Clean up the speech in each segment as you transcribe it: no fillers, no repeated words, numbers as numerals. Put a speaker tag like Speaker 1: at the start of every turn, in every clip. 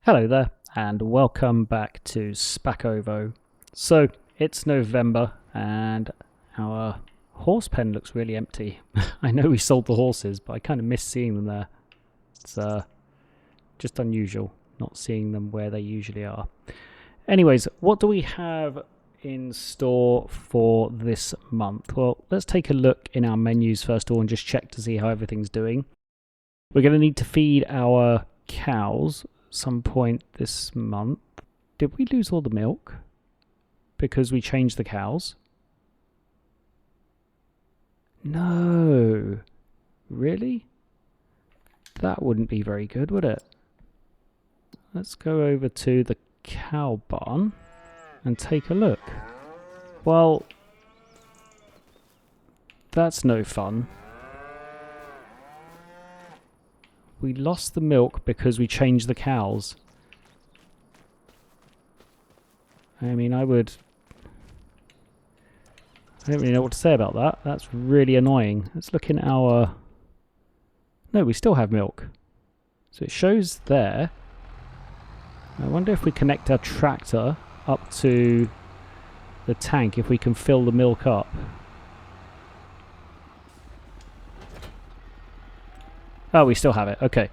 Speaker 1: Hello there, and welcome back to Szpakowo. So, it's November, and our horse pen looks really empty. I know we sold the horses, but I kind of miss seeing them there. It's just unusual, not seeing them where they usually are. Anyways, what do we have in store for this month? Well, let's take a look in our menus first of all and just check to see how everything's doing. We're going to need to feed our cows some point this month. Did we lose all the milk because we changed the cows? No. Really? That wouldn't be very good, would it? Let's go over to the cow barn and take a look. Well, that's no fun. We lost the milk because we changed the cows. I mean, I don't really know what to say about that. That's really annoying. Let's look in our... No, we still have milk. So it shows there. I wonder if we connect our tractor up to the tank, if we can fill the milk up. Oh, we still have it. Okay.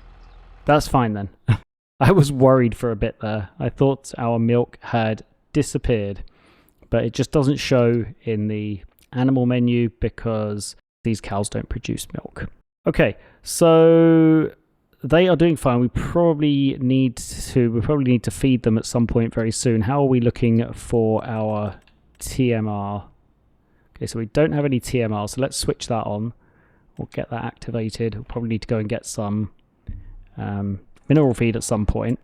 Speaker 1: That's fine then. I was worried for a bit there. I thought our milk had disappeared, but it just doesn't show in the animal menu because these cows don't produce milk. Okay, so they are doing fine. We probably need to feed them at some point very soon. How are we looking for our TMR? Okay, so we don't have any TMR, so let's switch that on. We'll get that activated. We'll probably need to go and get some mineral feed at some point.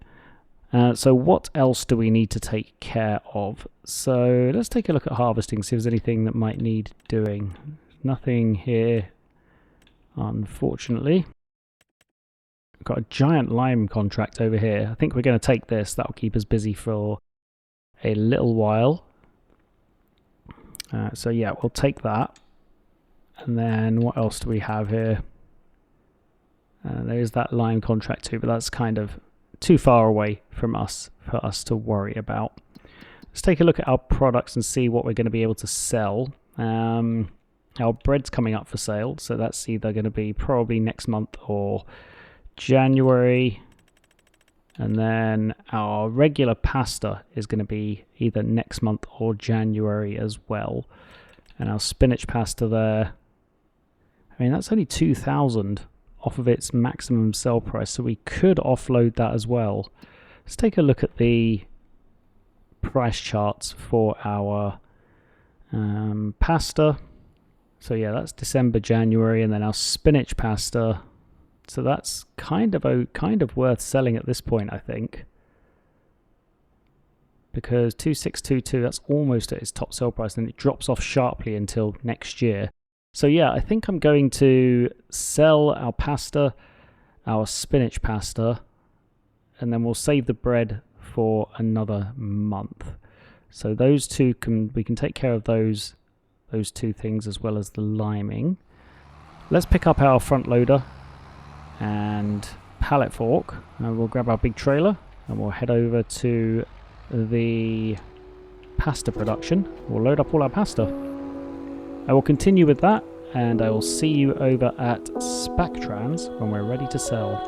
Speaker 1: So what else do we need to take care of? So let's take a look at harvesting, see if there's anything that might need doing. Nothing here, unfortunately. We've got a giant lime contract over here. I think we're going to take this. That'll keep us busy for a little while. So yeah, we'll take that. And then what else do we have here? There's that lime contract too, but that's kind of too far away from us for us to worry about. Let's take a look at our products and see what we're going to be able to sell. Our bread's coming up for sale, so that's either going to be probably next month or January. And then our regular pasta is going to be either next month or January as well. And our spinach pasta there, I mean, that's only 2,000 off of its maximum sell price, so we could offload that as well. Let's take a look at the price charts for our pasta. So yeah, that's December, January, and then our spinach pasta. So that's kind of worth selling at this point, I think, because 2,622, that's almost at its top sell price, and it drops off sharply until next year. So yeah, I think I'm going to sell our pasta, our spinach pasta, and then we'll save the bread for another month. So those two we can take care of those two things as well as the liming. Let's pick up our front loader and pallet fork, and we'll grab our big trailer and we'll head over to the pasta production. We'll load up all our pasta. I will continue with that, and I will see you over at Spactrans when we're ready to sell.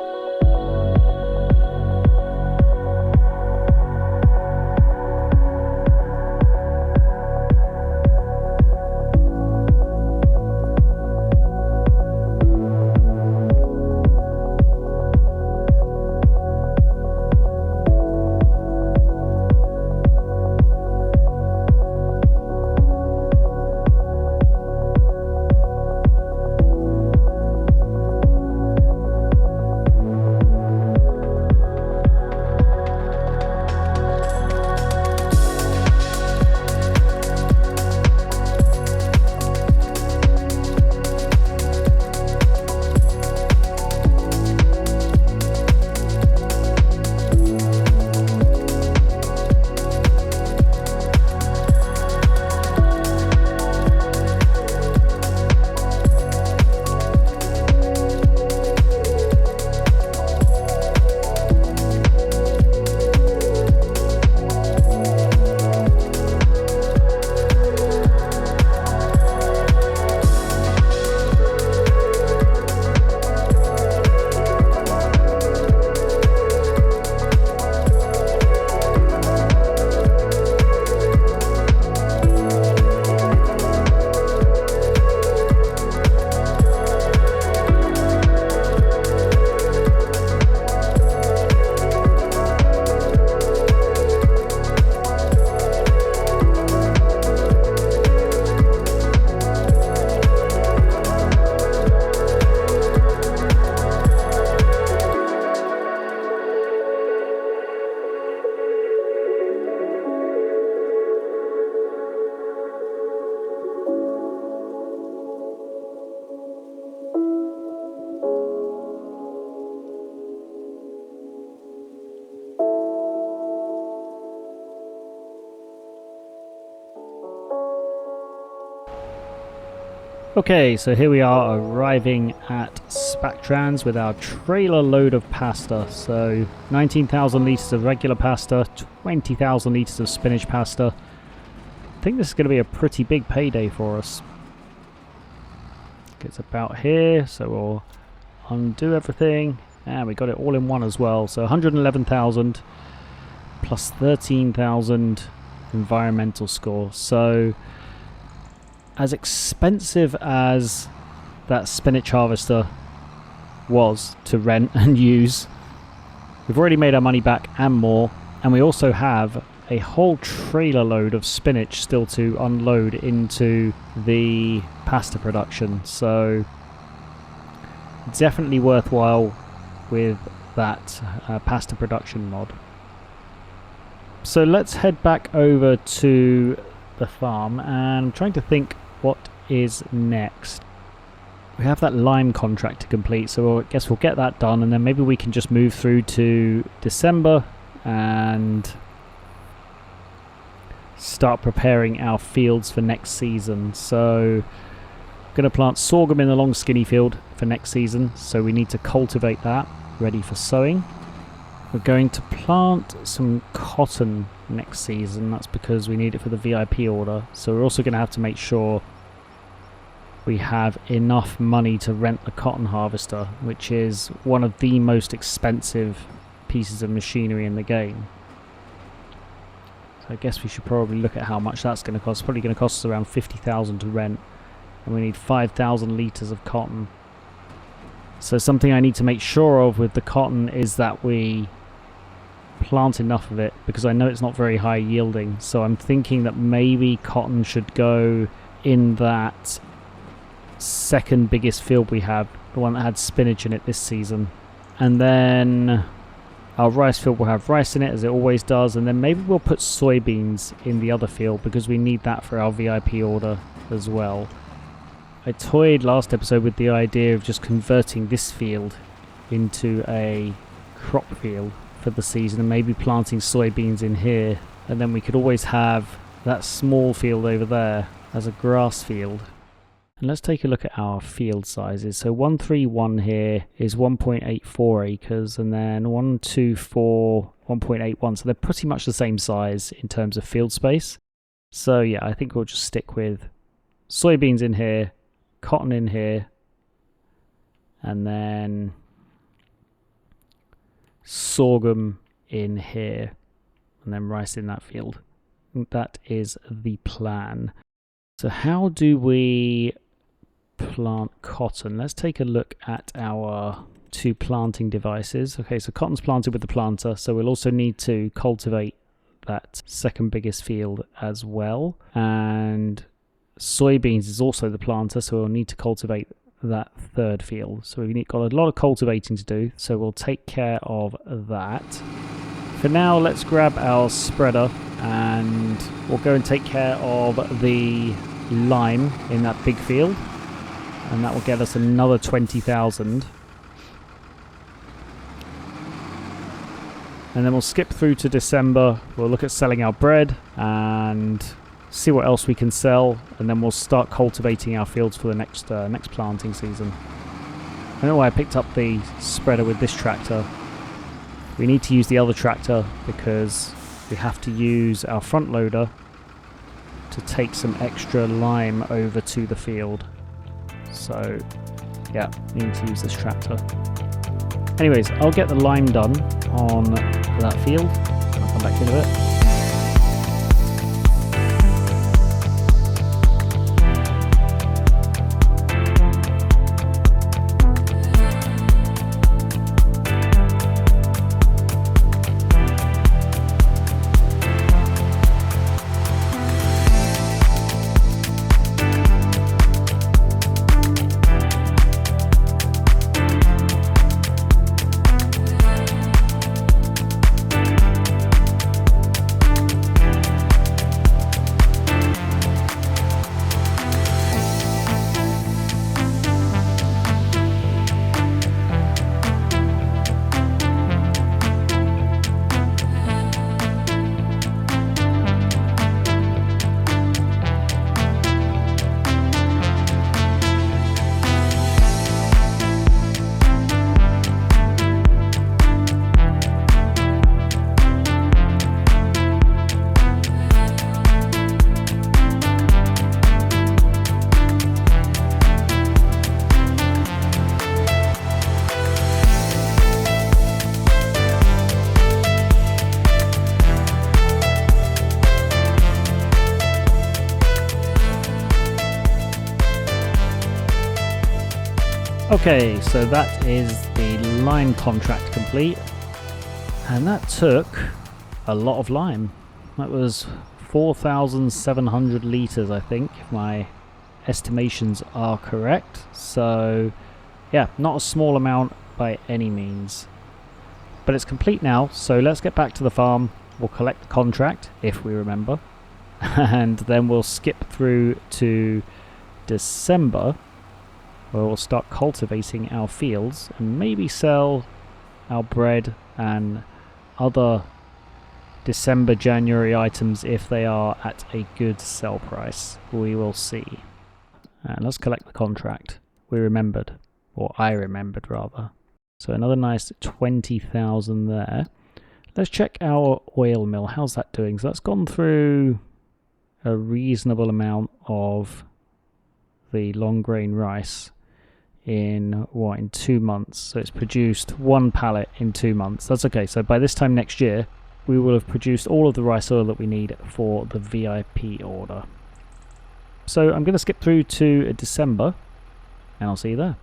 Speaker 1: Okay, so here we are arriving at Spactrans with our trailer load of pasta. So 19,000 litres of regular pasta, 20,000 litres of spinach pasta. I think this is going to be a pretty big payday for us. It's about here, so we'll undo everything. And we got it all in one as well. So 111,000 plus 13,000 environmental score. So as expensive as that spinach harvester was to rent and use, we've already made our money back and more, and we also have a whole trailer load of spinach still to unload into the pasta production, so definitely worthwhile with that pasta production mod. So let's head back over to the farm, and I'm trying to think what is next. We have that lime contract to complete, so I guess we'll get that done, and then maybe we can just move through to December and start preparing our fields for next season. So I'm going to plant sorghum in the long skinny field for next season, so we need to cultivate that ready for sowing. We're going to plant some cotton next season. That's because we need it for the VIP order. So we're also going to have to make sure we have enough money to rent the cotton harvester, which is one of the most expensive pieces of machinery in the game. So I guess we should probably look at how much that's going to cost. It's probably going to cost us around 50,000 to rent, and we need 5,000 litres of cotton. So something I need to make sure of with the cotton is that we plant enough of it, because I know it's not very high yielding. So I'm thinking that maybe cotton should go in that second biggest field we have, the one that had spinach in it this season, and then our rice field will have rice in it as it always does, and then maybe we'll put soybeans in the other field because we need that for our VIP order as well. I toyed last episode with the idea of just converting this field into a crop field for the season and maybe planting soybeans in here, and then we could always have that small field over there as a grass field. And let's take a look at our field sizes. So 131 here is 1.84 acres, and then 124, 1.81. So they're pretty much the same size in terms of field space. So yeah, I think we'll just stick with soybeans in here, cotton in here, and then sorghum in here, and then rice in that field. That is the plan. So how do we plant cotton? Let's take a look at our two planting devices. Okay, so cotton's planted with the planter, so we'll also need to cultivate that second biggest field as well, and soybeans is also the planter, so we'll need to cultivate that third field. So we've got a lot of cultivating to do, so we'll take care of that. For now, let's grab our spreader and we'll go and take care of the lime in that big field, and that will get us another 20,000. And then we'll skip through to December. We'll look at selling our bread and see what else we can sell, and then we'll start cultivating our fields for the next planting season. I don't know why I picked up the spreader with this tractor. We need to use the other tractor because we have to use our front loader to take some extra lime over to the field. So yeah, we need to use this tractor. Anyways, I'll get the lime done on that field. I'll come back in a bit. Okay, so that is the lime contract complete, and that took a lot of lime. That was 4,700 litres, I think, if my estimations are correct. So yeah, not a small amount by any means. But it's complete now, so let's get back to the farm. We'll collect the contract, if we remember, and then we'll skip through to December, where we'll start cultivating our fields and maybe sell our bread and other December, January items if they are at a good sell price. We will see. And let's collect the contract. We remembered, or I remembered rather. So another nice 20,000 there. Let's check our oil mill. How's that doing? So that's gone through a reasonable amount of the long grain rice in 2 months. So it's produced 1 pallet in 2 months. That's okay. So by this time next year, we will have produced all of the rice oil that we need for the VIP order. So I'm going to skip through to December, and I'll see you there.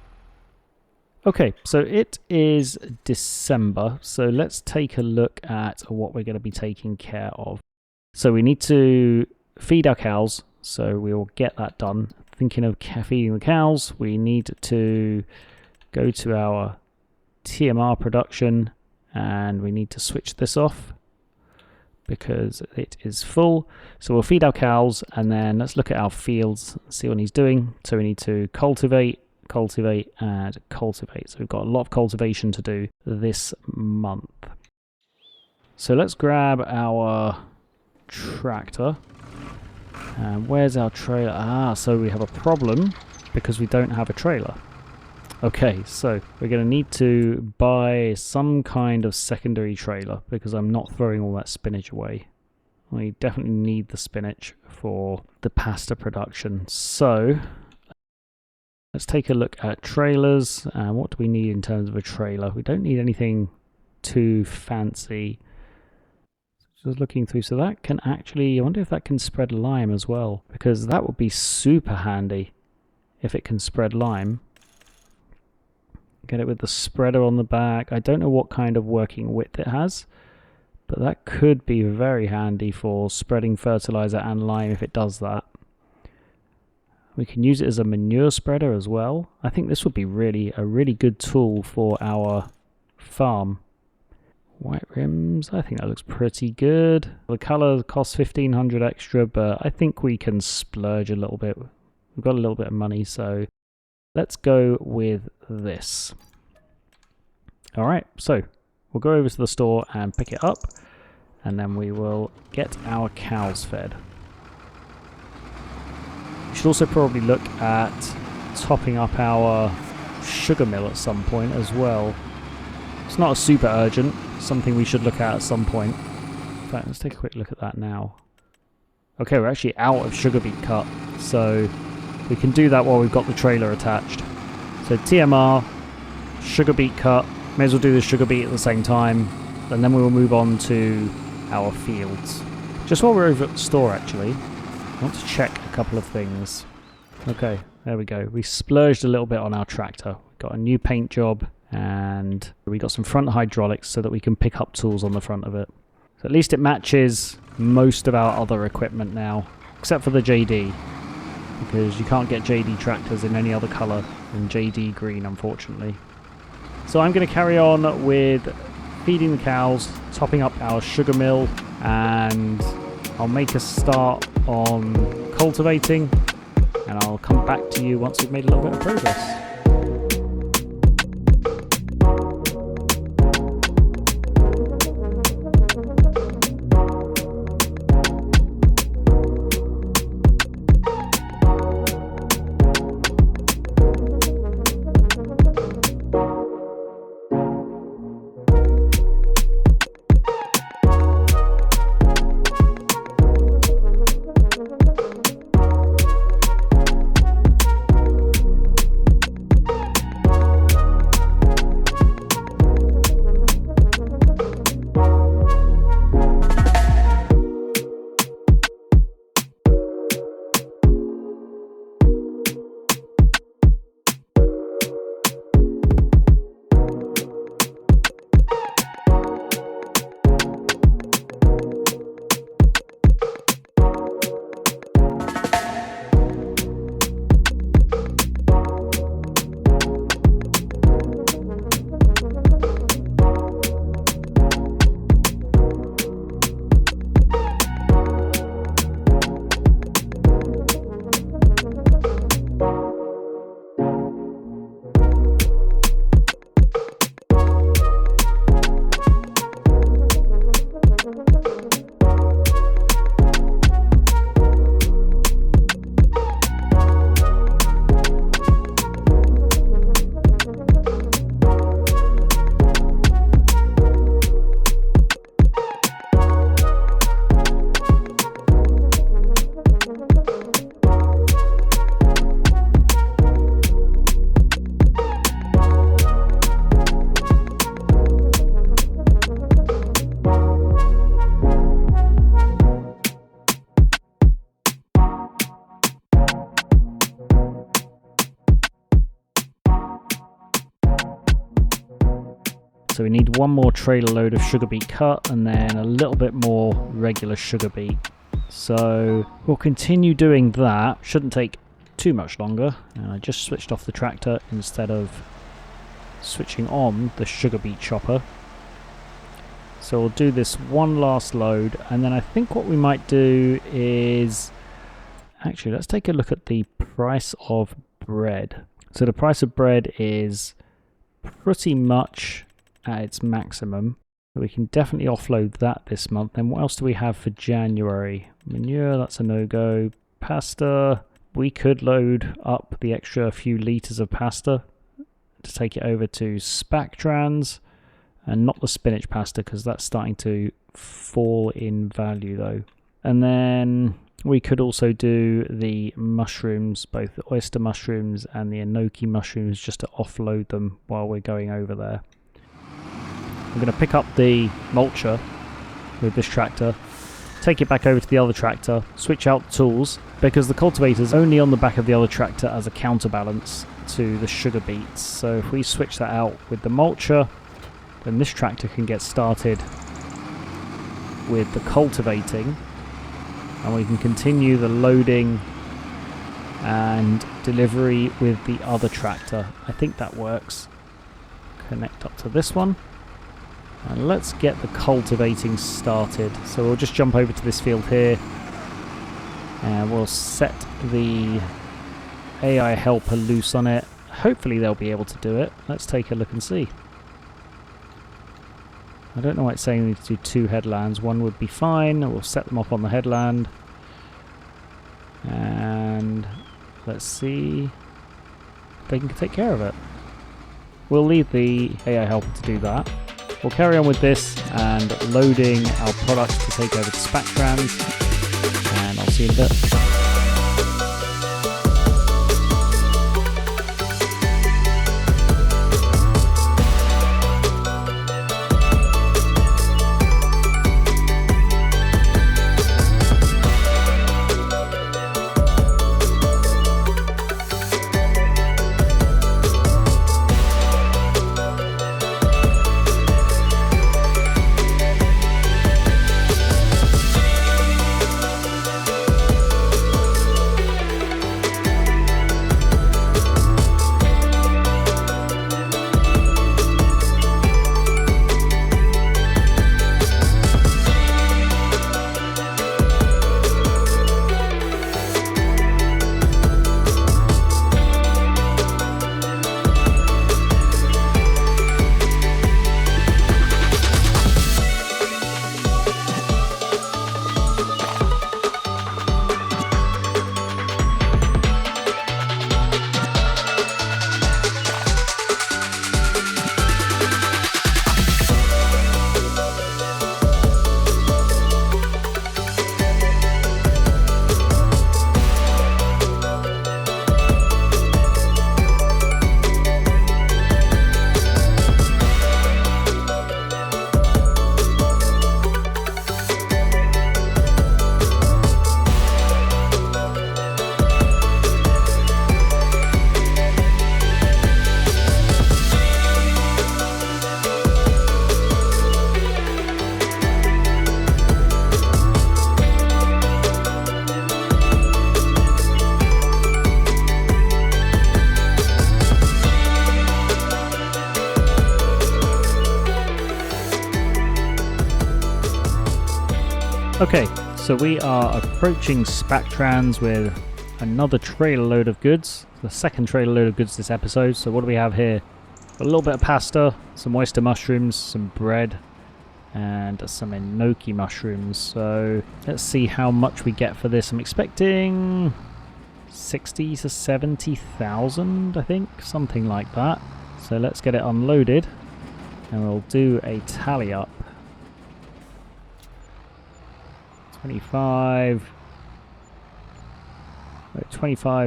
Speaker 1: Okay, so it is December, so let's take a look at what we're going to be taking care of. So we need to feed our cows, so we will get that done. Thinking of feeding the cows, we need to go to our TMR production, and we need to switch this off because it is full. So we'll feed our cows, and then let's look at our fields and see what he's doing. So we need to cultivate, and cultivate. So we've got a lot of cultivation to do this month. So let's grab our tractor. And where's our trailer? So we have a problem because we don't have a trailer. Okay, so we're going to need to buy some kind of secondary trailer because I'm not throwing all that spinach away. We definitely need the spinach for the pasta production. So let's take a look at trailers. And what do we need in terms of a trailer? We don't need anything too fancy. Just looking through, so that can actually, I wonder if that can spread lime as well, because that would be super handy if it can spread lime. Get it with the spreader on the back. I don't know what kind of working width it has, but that could be very handy for spreading fertilizer and lime if it does that. We can use it as a manure spreader as well. I think this would be a really good tool for our farm. White rims, I think that looks pretty good. The colour costs 1,500 extra, but I think we can splurge a little bit. We've got a little bit of money, so let's go with this. Alright, so we'll go over to the store and pick it up, and then we will get our cows fed. We should also probably look at topping up our sugar mill at some point as well. It's not a super urgent, something we should look at some point. In fact, let's take a quick look at that now. Okay, we're actually out of sugar beet cut, so we can do that while we've got the trailer attached. So TMR, sugar beet cut, may as well do the sugar beet at the same time, and then we will move on to our fields. Just while we're over at the store actually, I want to check a couple of things. Okay, there we go. We splurged a little bit on our tractor. We got a new paint job, and we got some front hydraulics so that we can pick up tools on the front of it. So at least it matches most of our other equipment now, except for the JD, because you can't get JD tractors in any other colour than JD green, unfortunately. So I'm going to carry on with feeding the cows, topping up our sugar mill, and I'll make a start on cultivating, and I'll come back to you once we've made a little bit of progress. So we need one more trailer load of sugar beet cut and then a little bit more regular sugar beet. So we'll continue doing that. Shouldn't take too much longer. And I just switched off the tractor instead of switching on the sugar beet chopper. So we'll do this one last load, and then I think what we might do is... Actually, let's take a look at the price of bread. So the price of bread is pretty much at its maximum. So we can definitely offload that this month. Then what else do we have for January? Manure, that's a no-go. Pasta, we could load up the extra few litres of pasta to take it over to Spactrans, and not the spinach pasta because that's starting to fall in value though. And then we could also do the mushrooms, both the oyster mushrooms and the enoki mushrooms, just to offload them while we're going over there. I'm going to pick up the mulcher with this tractor, take it back over to the other tractor, switch out tools, because the cultivator's only on the back of the other tractor as a counterbalance to the sugar beets. So if we switch that out with the mulcher, then this tractor can get started with the cultivating, and we can continue the loading and delivery with the other tractor. I think that works. Connect up to this one. And let's get the cultivating started. So we'll just jump over to this field here and we'll set the AI helper loose on it. Hopefully they'll be able to do it. Let's take a look and see. I don't know why it's saying we need to do 2 headlands. One would be fine. We'll set them up on the headland. And let's see if they can take care of it. We'll leave the AI helper to do that. We'll carry on with this and loading our products to take over to Spactrans, and I'll see you in a bit. Okay, so we are approaching Spactrans with another trailer load of goods. The second trailer load of goods this episode. So what do we have here? A little bit of pasta, some oyster mushrooms, some bread, and some enoki mushrooms. So let's see how much we get for this. I'm expecting 60 to 70,000, I think, something like that. So let's get it unloaded and we'll do a tally up. 25,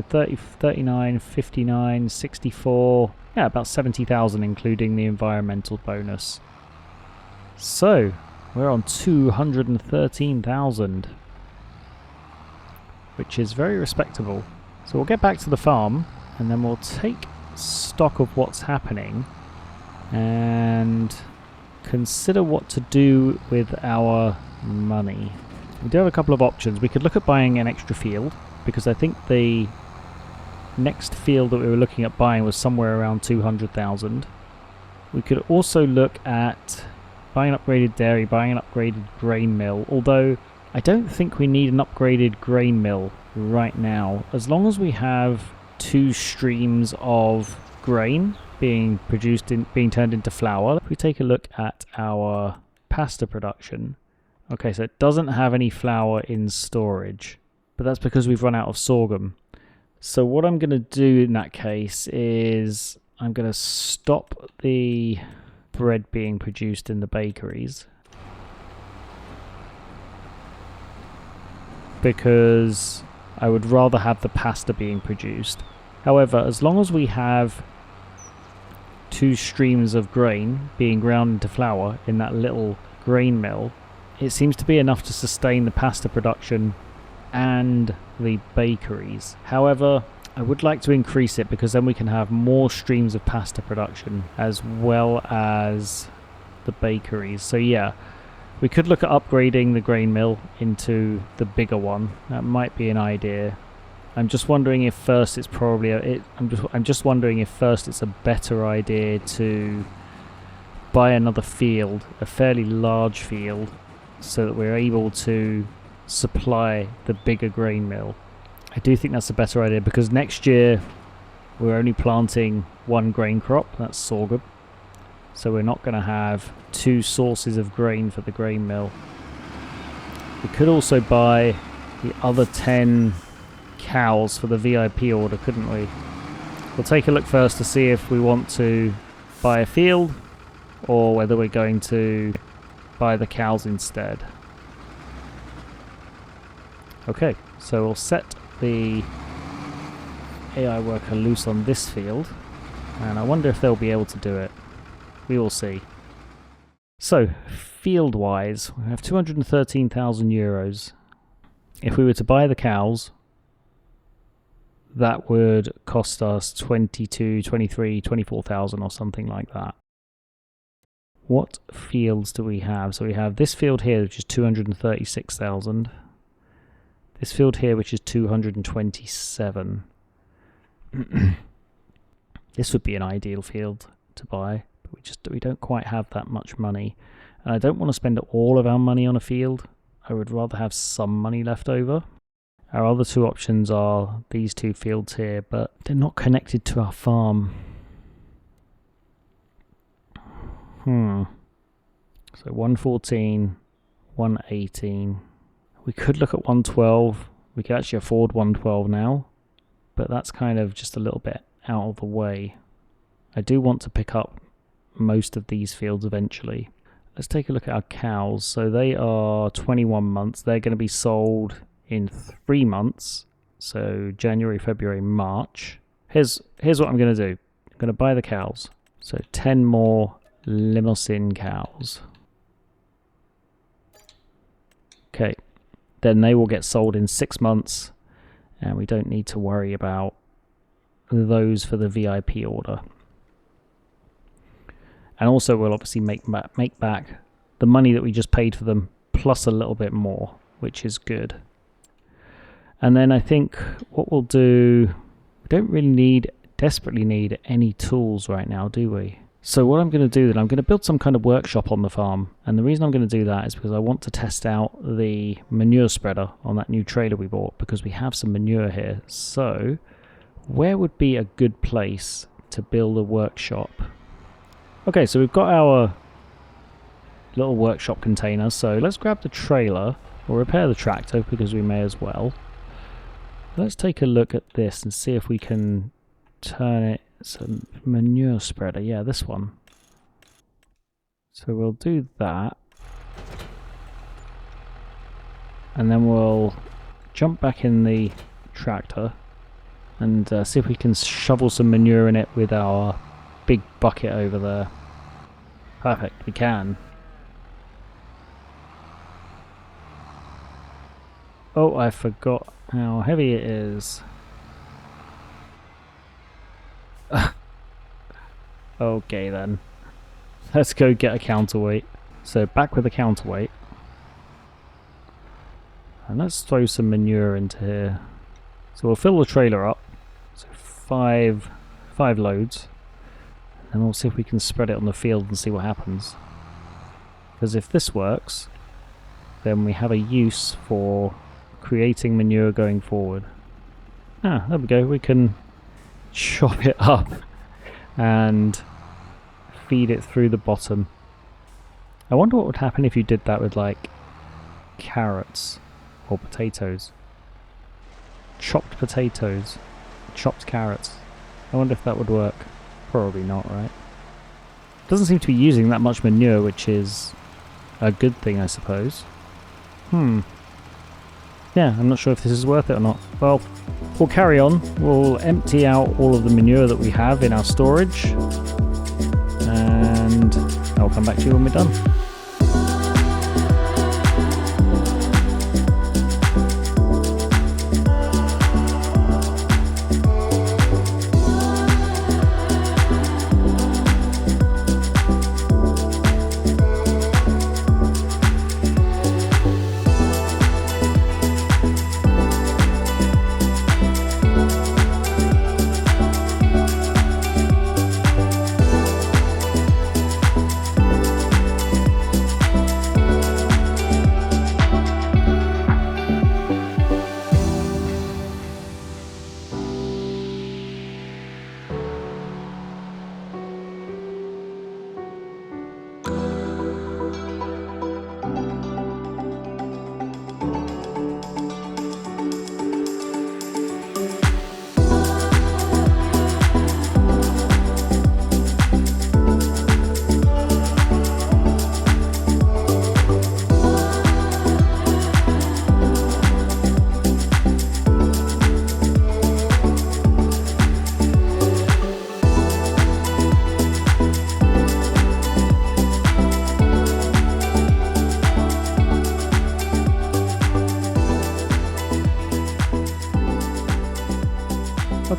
Speaker 1: 30, 39, 59, 64, yeah, about 70,000 including the environmental bonus. So we're on 213,000, which is very respectable. So we'll get back to the farm and then we'll take stock of what's happening, and consider what to do with our money. We do have a couple of options. We could look at buying an extra field, because I think the next field that we were looking at buying was somewhere around 200,000. We could also look at buying an upgraded dairy, buying an upgraded grain mill, although I don't think we need an upgraded grain mill right now. As long as we have 2 streams of grain being produced, being turned into flour. If we take a look at our pasta production, okay, so it doesn't have any flour in storage, but that's because we've run out of sorghum. So what I'm going to do in that case is I'm going to stop the bread being produced in the bakeries, because I would rather have the pasta being produced. However, as long as we have 2 streams of grain being ground into flour in that little grain mill, it seems to be enough to sustain the pasta production and the bakeries. However, I would like to increase it, because then we can have more streams of pasta production as well as the bakeries. So yeah, we could look at upgrading the grain mill into the bigger one. That might be an idea. I'm just wondering if first it's probably I'm just wondering if first it's a better idea to buy another field, a fairly large field, so that we're able to supply the bigger grain mill. I do think that's a better idea, because next year we're only planting 1 grain crop, that's sorghum. So we're not going to have 2 sources of grain for the grain mill. We could also buy the other 10 cows for the VIP order, couldn't we? We'll take a look first to see if we want to buy a field or whether we're going to buy the cows instead. Okay, so we'll set the AI worker loose on this field, and I wonder if they'll be able to do it. We will see. So, field-wise, we have 213,000 euros. If we were to buy the cows, that would cost us 22, 23, 24,000 or something like that. What fields do we have? So we have this field here, which is 236,000. This field here, which is 227. This would be an ideal field to buy, but we don't quite have that much money. And I don't want to spend all of our money on a field. I would rather have some money left over. Our other 2 options are these 2 fields here, but they're not connected to our farm. So 114, 118. We could look at 112. We could actually afford 112 now, but that's kind of just a little bit out of the way. I do want to pick up most of these fields eventually. Let's take a look at our cows. So they are 21 months. They're going to be sold in 3 months. So January, February, March. Here's what I'm going to do. I'm going to buy the cows. So 10 more Limousin cows. Okay. Then they will get sold in 6 months, and we don't need to worry about those for the VIP order. And also we'll obviously make back the money that we just paid for them, plus a little bit more, which is good. And then I think what we'll do, we don't really desperately need any tools right now, do we? So what I'm going to do then, I'm going to build some kind of workshop on the farm. And the reason I'm going to do that is because I want to test out the manure spreader on that new trailer we bought, because we have some manure here. So where would be a good place to build a workshop? Okay, so we've got our little workshop container. So let's grab the trailer, or repair the tractor, because we may as well. Let's take a look at this and see if we can turn it. It's a manure spreader, yeah, this one. So we'll do that. And then we'll jump back in the tractor and see if we can shovel some manure in it with our big bucket over there. Perfect, we can. Oh, I forgot how heavy it is. Okay then. Let's go get a counterweight. So back with a counterweight. And let's throw some manure into here. So we'll fill the trailer up. So five loads. And we'll see if we can spread it on the field and see what happens. Because if this works, then we have a use for creating manure going forward. Ah, there we go. We can chop it up and feed it through the bottom. I wonder what would happen if you did that with like carrots or potatoes. Chopped potatoes, chopped carrots. I wonder if that would work. Probably not, right? Doesn't seem to be using that much manure, which is a good thing, I suppose. Yeah, I'm not sure if this is worth it or not. Well, we'll carry on. We'll empty out all of the manure that we have in our storage. And I'll come back to you when we're done.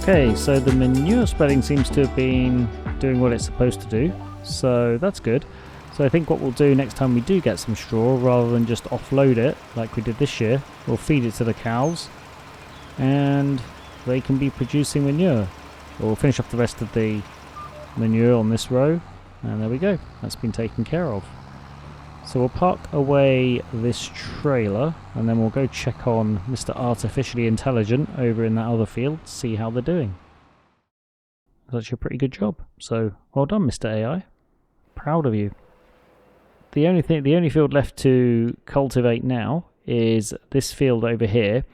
Speaker 1: Okay, so the manure spreading seems to have been doing what it's supposed to do, so that's good. So I think what we'll do next time we do get some straw, rather than just offload it like we did this year, we'll feed it to the cows and they can be producing manure. We'll finish off the rest of the manure on this row, and there we go, that's been taken care of. So we'll park away this trailer and then we'll go check on Mr. Artificially Intelligent over in that other field, see how they're doing. That's actually a pretty good job. So well done, Mr. AI. Proud of you. The only field left to cultivate now is this field over here.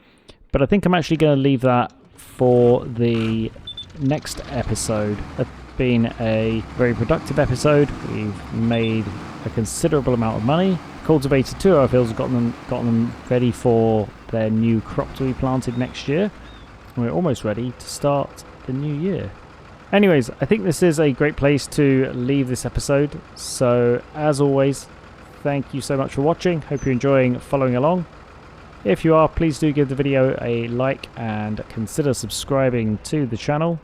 Speaker 1: But I think I'm actually going to leave that for the next episode. It's been a very productive episode. We've made a considerable amount of money, cultivated 2 of our fields, gotten them ready for their new crop to be planted next year, and we're almost ready to start the new year. Anyways, I think this is a great place to leave this episode, so as always, thank you so much for watching. Hope you're enjoying following along. If you are, please do give the video a like and consider subscribing to the channel,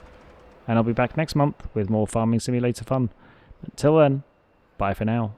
Speaker 1: and I'll be back next month with more Farming Simulator fun. Until then, bye for now.